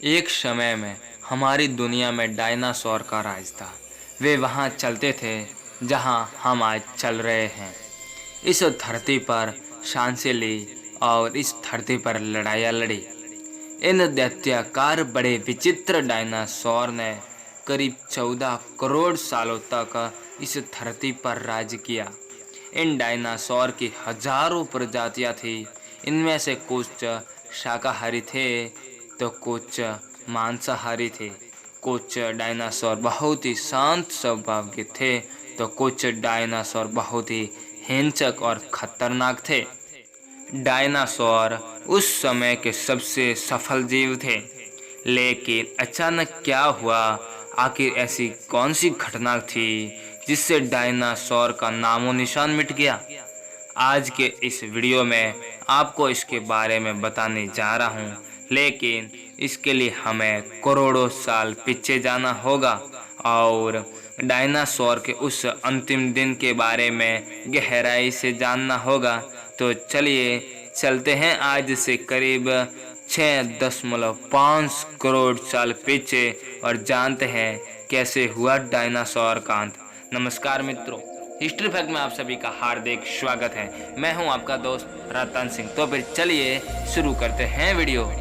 एक समय में हमारी दुनिया में डायनासोर का राज था। वे वहाँ चलते थे जहाँ हम आज चल रहे हैं। इस धरती पर सांसें ली और इस धरती पर लड़ाइयाँ लड़ी। इन दैत्याकार बड़े विचित्र डायनासोर ने करीब 14 करोड़ सालों तक इस धरती पर राज किया। इन डायनासोर की हजारों प्रजातियां थी। इनमें से कुछ शाकाहारी थे तो कुछ मांसाहारी थे। कुछ डायनासोर बहुत ही शांत स्वभाव के थे तो कुछ डायनासोर बहुत ही हिंसक और खतरनाक थे। डायनासोर उस समय के सबसे सफल जीव थे, लेकिन अचानक क्या हुआ? आखिर ऐसी कौन सी घटना थी जिससे डायनासोर का नामो निशान मिट गया? आज के इस वीडियो में आपको इसके बारे में बताने जा रहा हूँ, लेकिन इसके लिए हमें करोड़ों साल पीछे जाना होगा और डायनासोर के उस अंतिम दिन के बारे में गहराई से जानना होगा। तो चलिए चलते हैं आज से करीब 6.5 करोड़ साल पीछे और जानते हैं कैसे हुआ डायनासोर का अंत। नमस्कार मित्रों, हिस्ट्री फैक्ट में आप सभी का हार्दिक स्वागत है। मैं हूं आपका दोस्त रतन सिंह। तो फिर चलिए शुरू करते हैं वीडियो।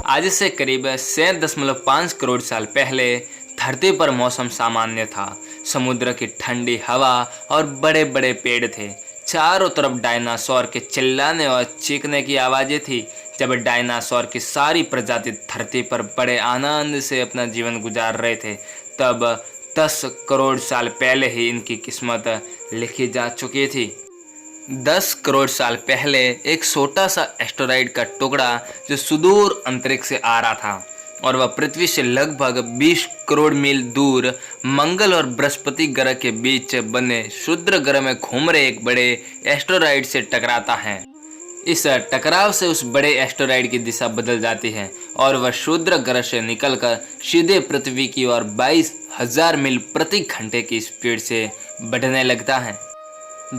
आज से करीब 6.5 करोड़ साल पहले धरती पर मौसम सामान्य था। समुद्र की ठंडी हवा और बड़े बड़े पेड़ थे। चारों तरफ डायनासोर के चिल्लाने और चीखने की आवाज़ें थी। जब डायनासोर की सारी प्रजाति धरती पर बड़े आनंद से अपना जीवन गुजार रहे थे, तब 10 करोड़ साल पहले ही इनकी किस्मत लिखी जा चुकी थी। 10 करोड़ साल पहले एक छोटा सा एस्टेरॉइड का टुकड़ा जो सुदूर अंतरिक्ष से आ रहा था और वह पृथ्वी से लगभग 20 करोड़ मील दूर मंगल और बृहस्पति ग्रह के बीच बने क्षुद्र ग्रह में घूम रहे एक बड़े एस्टेरॉइड से टकराता है। इस टकराव से उस बड़े एस्टेरॉइड की दिशा बदल जाती है और वह क्षुद्र ग्रह से निकलकर सीधे पृथ्वी की ओर 22,000 मील प्रति घंटे की स्पीड से बढ़ने लगता है।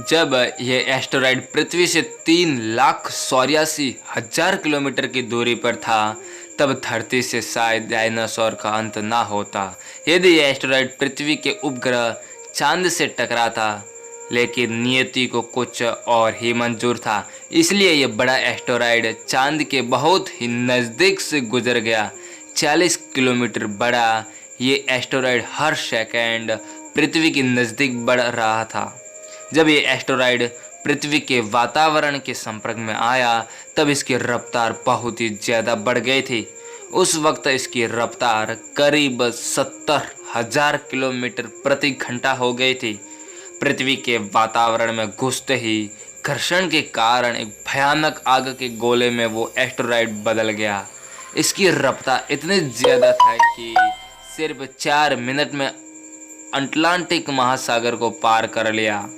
जब यह एस्टेरॉइड पृथ्वी से 3,84,000 किलोमीटर की दूरी पर था, तब धरती से शायद डायनासोर का अंत ना होता यदि यह एस्टेरॉइड पृथ्वी के उपग्रह चांद से टकराता। लेकिन नियति को कुछ और ही मंजूर था, इसलिए यह बड़ा एस्टेरॉइड चांद के बहुत ही नज़दीक से गुजर गया। 40 किलोमीटर बड़ा ये एस्टेरॉइड हर सेकंड पृथ्वी के नज़दीक बढ़ रहा था। जब ये एस्टेरॉइड पृथ्वी के वातावरण के संपर्क में आया, तब इसकी रफ्तार बहुत ही ज़्यादा बढ़ गई थी। उस वक्त इसकी रफ्तार करीब 70,000 किलोमीटर प्रति घंटा हो गई थी। पृथ्वी के वातावरण में घुसते ही घर्षण के कारण एक भयानक आग के गोले में वो एस्टेरॉइड बदल गया। इसकी रफ्तार इतनी ज़्यादा था कि सिर्फ 4 मिनट में अटलांटिक महासागर को पार कर लिया।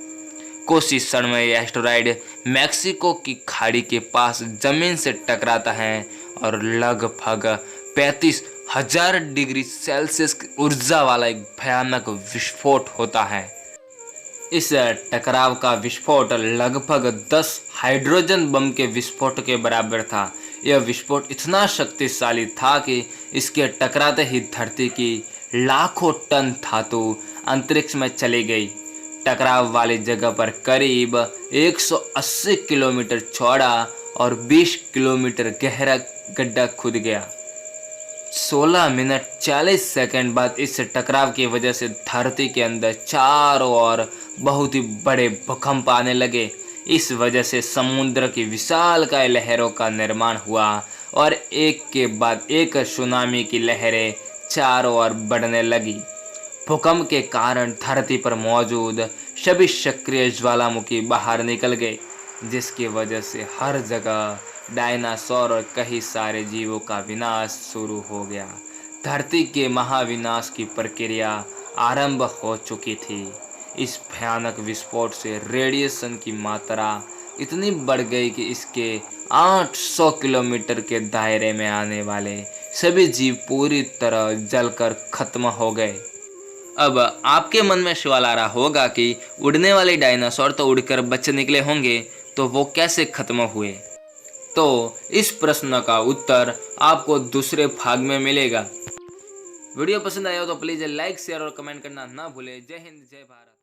कुछ ही क्षण में यह एस्टेरॉइड मैक्सिको की खाड़ी के पास जमीन से टकराता है और लगभग 35,000 डिग्री सेल्सियस की ऊर्जा वाला एक भयानक विस्फोट होता है। इस टकराव का विस्फोट लगभग 10 हाइड्रोजन बम के विस्फोट के बराबर था। यह विस्फोट इतना शक्तिशाली था कि इसके टकराते ही धरती की लाखों टन धातु अंतरिक्ष में चली गई। टकराव वाली जगह पर करीब 180 किलोमीटर चौड़ा और 20 किलोमीटर गहरा गड्ढा खुद गया। 16 मिनट 40 सेकंड बाद इस टकराव की वजह से धरती के अंदर चारों ओर बहुत ही बड़े भूकंप आने लगे। इस वजह से समुद्र की विशालकाय लहरों का निर्माण हुआ और एक के बाद एक सुनामी की लहरें चारों ओर बढ़ने लगी। भूकंप के कारण धरती पर मौजूद सभी सक्रिय ज्वालामुखी बाहर निकल गए, जिसकी वजह से हर जगह डायनासोर और कई सारे जीवों का विनाश शुरू हो गया। धरती के महाविनाश की प्रक्रिया आरंभ हो चुकी थी। इस भयानक विस्फोट से रेडिएशन की मात्रा इतनी बढ़ गई कि इसके 800 किलोमीटर के दायरे में आने वाले सभी जीव पूरी तरह जलकर खत्म हो गए। अब आपके मन में सवाल आ रहा होगा कि उड़ने वाले डायनासोर तो उड़कर बच निकले होंगे, तो वो कैसे खत्म हुए? तो इस प्रश्न का उत्तर आपको दूसरे भाग में मिलेगा। वीडियो पसंद आया हो तो प्लीज़ लाइक शेयर और कमेंट करना ना भूलें। जय हिंद जय भारत।